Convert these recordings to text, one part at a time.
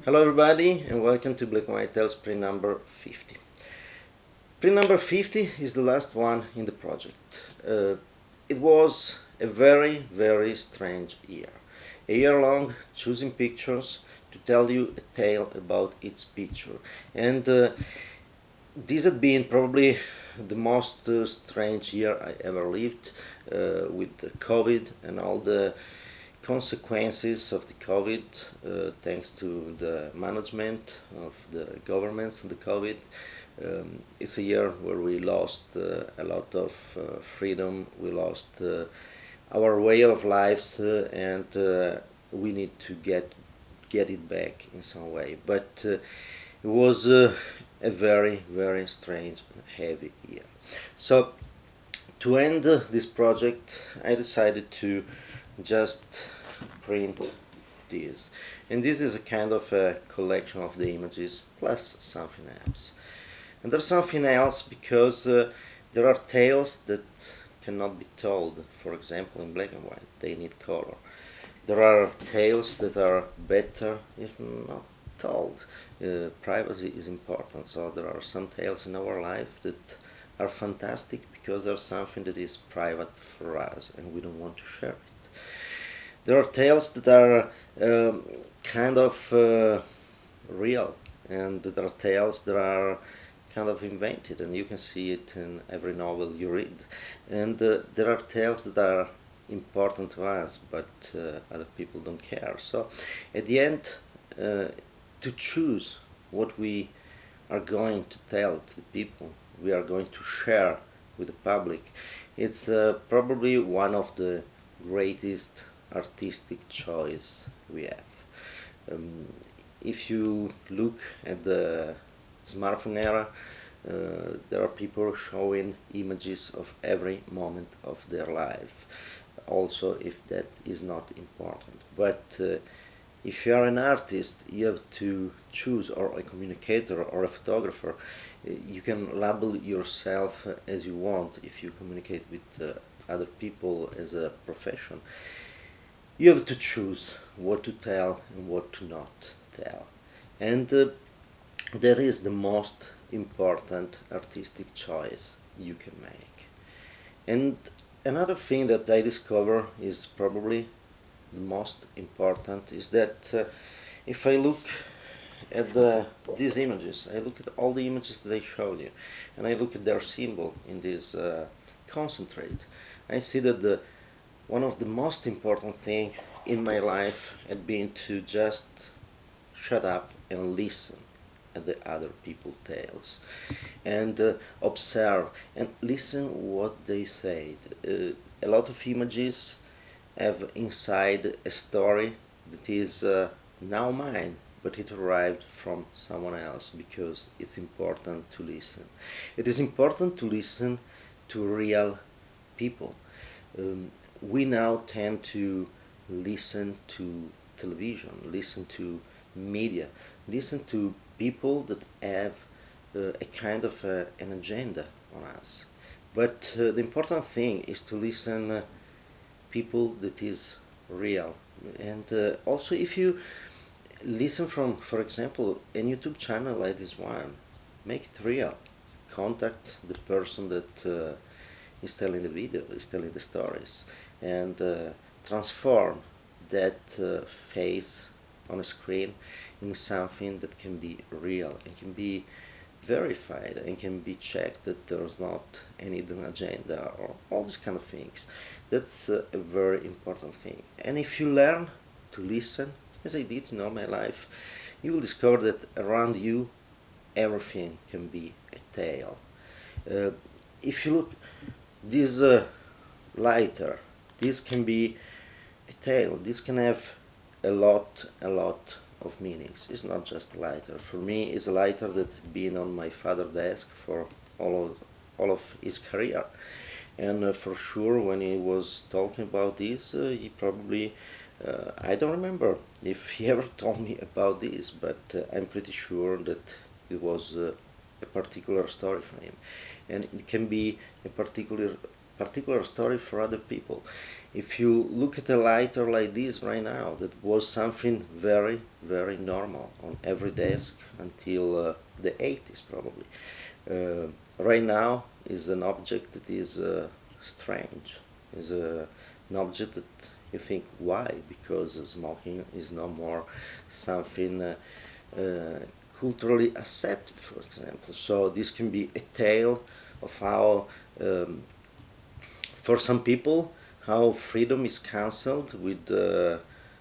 Hello everybody and welcome to BWTales print number 50. Print number 50 is the last one in the project. It was a very strange year. A year long choosing pictures to tell you a tale about each picture. And this had been probably the most strange year I ever lived, with the COVID and all the consequences of the COVID, thanks to the management of the governments and the COVID. It's a year where we lost a lot of freedom, we lost our way of lives, and we need to get it back in some way. But it was a very strange and heavy year. So to end this project, I decided to just print this, and this is a kind of a collection of the images plus something else. And there's something else because there are tales that cannot be told, for example in black and white, they need color. There are tales that are better if not told. Privacy is important, so there are some tales in our life that are fantastic because there's something that is private for us and we don't want to share it. There are tales that are kind of real, and there are tales that are kind of invented, and you can see it in every novel you read. And there are tales that are important to us, but other people don't care. So at the end, to choose what we are going to tell to the people, we are going to share with the public, it's probably one of the greatest artistic choice we have. If you look at the smartphone era, there are people showing images of every moment of their life, also if that is not important. But if you are an artist, you have to choose, or a communicator or a photographer. You can label yourself as you want if you communicate with other people as a profession. You have to choose what to tell and what to not tell. And that is the most important artistic choice you can make. And another thing that I discover is probably the most important is that if I look at these images, I look at all the images that I showed you, and I look at their symbol in this concentrate, I see that one of the most important thing in my life had been to just shut up and listen at the other people's tales, and observe and listen what they said. A lot of images have inside a story that is now mine, but it arrived from someone else, because it's important to listen. It is important to listen to real people. We now tend to listen to television, listen to media, listen to people that have a kind of an agenda on us. But the important thing is to listen people that is real. And also, if you listen from, for example, a YouTube channel like this one, make it real. Contact the person that is telling the video, is telling the stories, and transform that face on a screen in something that can be real and can be verified and can be checked that there's not any hidden agenda or all these kind of things. That's a very important thing. And if you learn to listen, as I did in all my life, you will discover that around you everything can be a tale. If you look, this lighter, this can be a tale. This can have a lot of meanings. It's not just a lighter. For me, it's a lighter that had been on my father's desk for all of his career. And for sure, when he was talking about this, he probably, I don't remember if he ever told me about this, but I'm pretty sure that it was a particular story for him. And it can be a particular particular story for other people. If you look at a lighter like this right now, that was something very, very normal on every desk until the 80s probably. Right now is an object that is strange, is an object that you think, why? Because smoking is no more something culturally accepted, for example. So this can be a tale of how, for some people, how freedom is cancelled with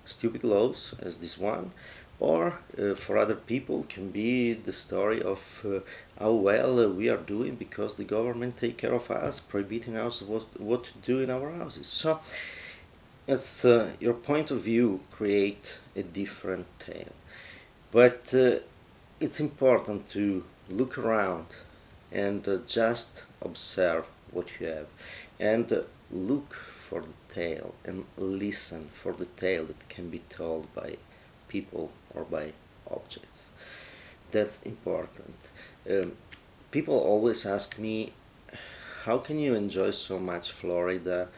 stupid laws as this one, or for other people can be the story of how well we are doing because the government take care of us, prohibiting us what to do in our houses. So as your point of view create a different tale, but it's important to look around and just observe what you have, and look for the tale and listen for the tale that can be told by people or by objects. That's important. People always ask me, how can you enjoy so much Florida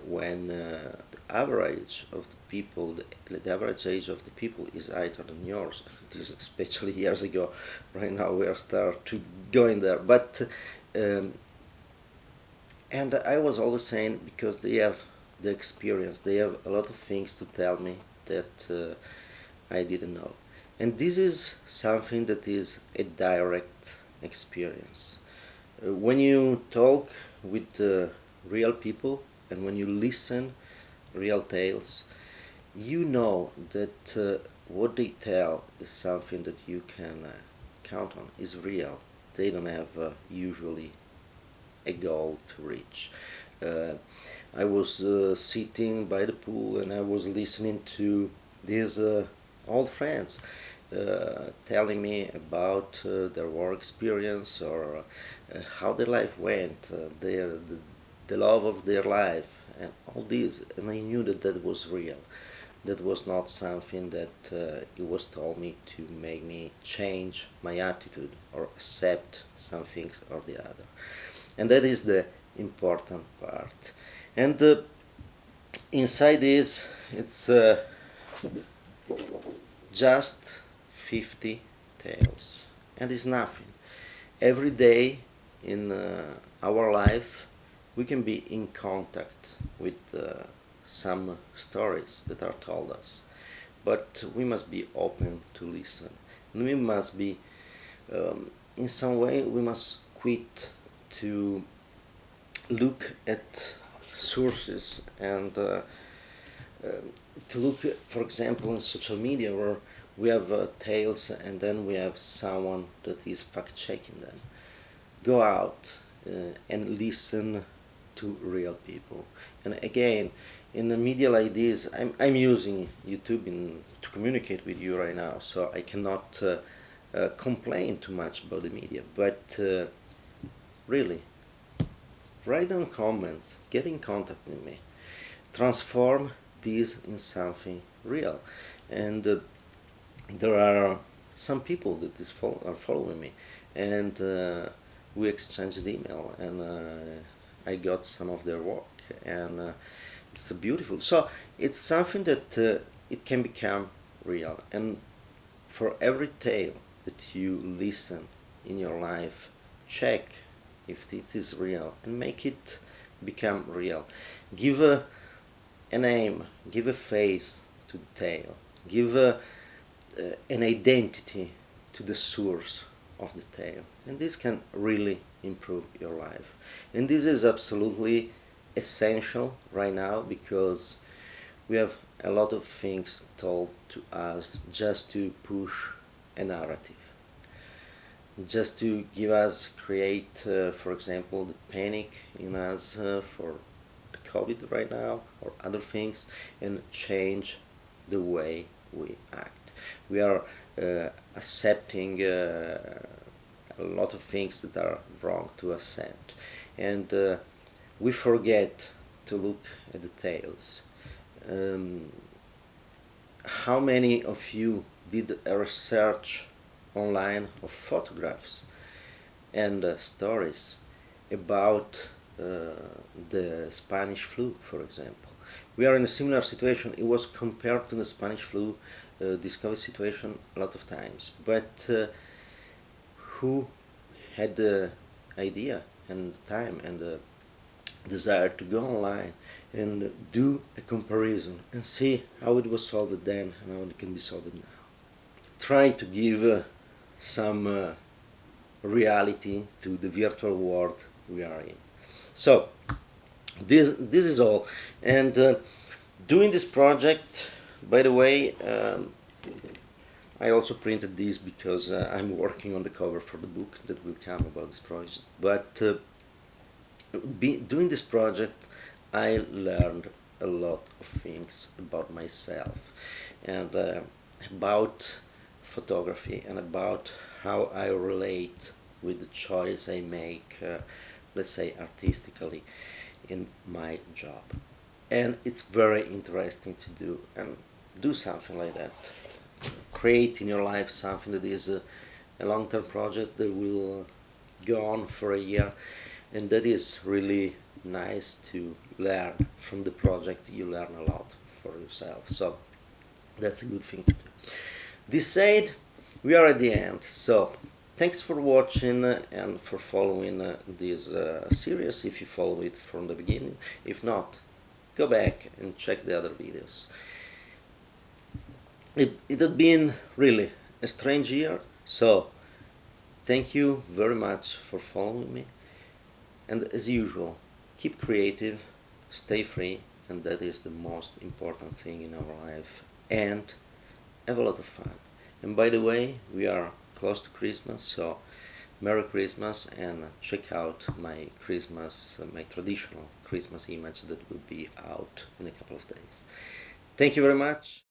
when the average of the people, the average age of the people is higher than yours? This is especially years ago. Right now we are start to going there, but and I was always saying, because they have the experience, they have a lot of things to tell me that I didn't know, and this is something that is a direct experience. When you talk with real people and when you listen real tales, you know that what they tell is something that you can count on, is real. They don't have usually a goal to reach. I was sitting by the pool and I was listening to these old friends telling me about their work experience, or how their life went, the love of their life, and all this, and I knew that that was real. That was not something that it was told me to make me change my attitude or accept some things or the other. And that is the important part. And inside this, it's just 50 tales, and it's nothing. Every day in our life, we can be in contact with some stories that are told us, but we must be open to listen, and we must be, in some way, we must quit to look at sources and to look at, for example, in social media, where we have tales and then we have someone that is fact-checking them. Go out and listen to real people. And again, in the media like this, I'm using YouTube to communicate with you right now, so I cannot complain too much about the media, but really, write down comments, get in contact with me, transform this in something real. And there are some people that are following me, and we exchanged email, and I got some of their work, and it's beautiful. So it's something that it can become real. And for every tale that you listen in your life, check if it is real and make it become real. Give a name, give a face to the tale, give an identity to the source of the tale, and this can really improve your life. And this is absolutely essential right now, because we have a lot of things told to us just to push a narrative, just to give us, create, for example, the panic in us for the COVID right now, or other things, and change the way we act. We are accepting a lot of things that are wrong to accept, and we forget to look at the tales. How many of you did a research online of photographs and stories about the Spanish flu, for example. We are in a similar situation. It was compared to the Spanish flu, this COVID situation a lot of times. But who had the idea and time and the desire to go online and do a comparison and see how it was solved then and how it can be solved now? Try to give some reality to the virtual world we are in. So this is all. And doing this project, by the way, I also printed this because I'm working on the cover for the book that will come about this project. But doing this project, I learned a lot of things about myself and about photography and about how I relate with the choice I make, let's say artistically, in my job. And it's very interesting to do something like that. Create in your life something that is a long-term project that will go on for a year, and that is really nice to learn from the project. You learn a lot for yourself, so that's a good thing to do. This said, we are at the end, so thanks for watching and for following this series if you follow it from the beginning. If not, go back and check the other videos. It had been really a strange year, so thank you very much for following me, and as usual, keep creative, stay free, and that is the most important thing in our life, and have a lot of fun. And by the way, we are close to Christmas, so Merry Christmas, and check out my my traditional Christmas image that will be out in a couple of days. Thank you very much.